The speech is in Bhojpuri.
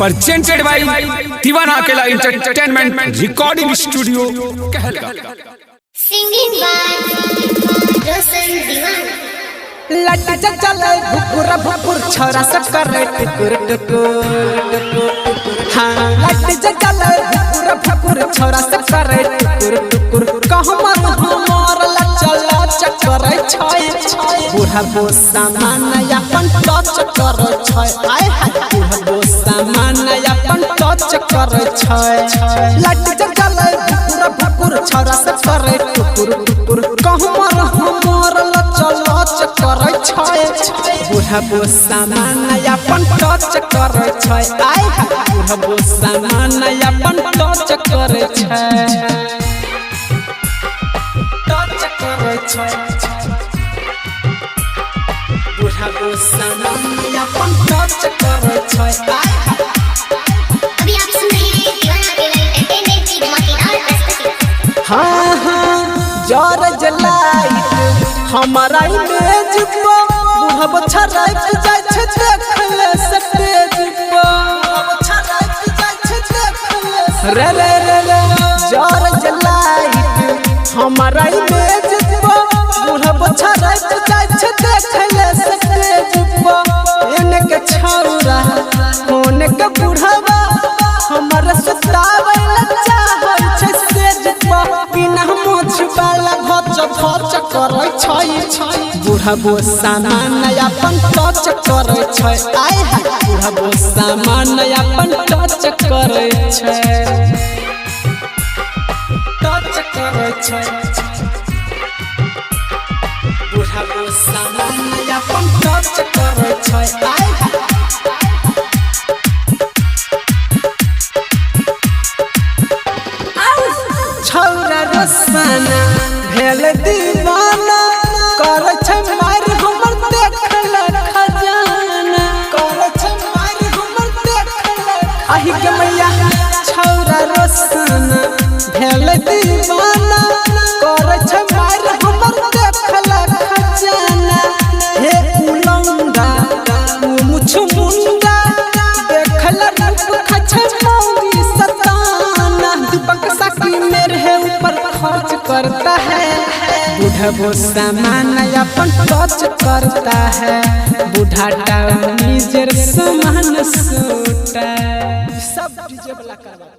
presented by Divana Akela Entertainment Recording Studio, Kahalga. Singing by Roshan Divana. लट चल भुकुर भुकुर छोरा सब करे टुकुर टुकुर हाँ लट चल भुकुर भुकुर छोरा सब करे टुकुर टुकुर कहमर हमर लचल चक्कर छै बूढ़ा बो सामान अपन टच कर छै आय हाय बूढ़ा बो सामान अपन टच कर छै लट चल भुकुर भुकुर छोरा सब करे टुकुर टुकुर कहमर हमर लचल चक्कर बूढ़ा बो सामान अपन टच कर आय बूढ़ा बो सामान अपन टच कर बूढ़ा बो सामान अपन टच कर अभी आप सुन रहे हैं दीवाना अकेला एंटरटेनमेंट की धमाकेदार प्रस्तुति। हाँ हाँ जर जलाइट हमारा इमेज बूढ़ा बच्चा राइट जाय छै देखले स्टेज रे रे रे रे जर जलाइट हमारा इमेज बूढ़ा बच्चा राइट जाय छै देखले स्टेज एने के छौरा होने के बूढ़ावा हमारा सुतावे चाहै छै स्टेज बिना मोछ वाला भच भच करै छै बूढ़ा बो सामान अपन टच कर आय हाय बूढ़ा बो सामान अपन टच कर बूढ़ा बो सामान अपन टच कर आय हाय छौरा रसाना भेल दीवाना कर छै मार हमर देखल खजाना कर छै मार हमर देखल आही के मैया छौरा रसाना भेल दीवाना कर छै मार हमर देखल खजाना हे उलंगा मुछ मुंडा देखल रूप खछै मौगी सताना दीपक साकी मेरे ऊपर खर्च करता है बूढ़ा बो सामान अपन टच करता है बूढ़ा टाउन निजर सामान सूटा सब डीजे वाला करवा।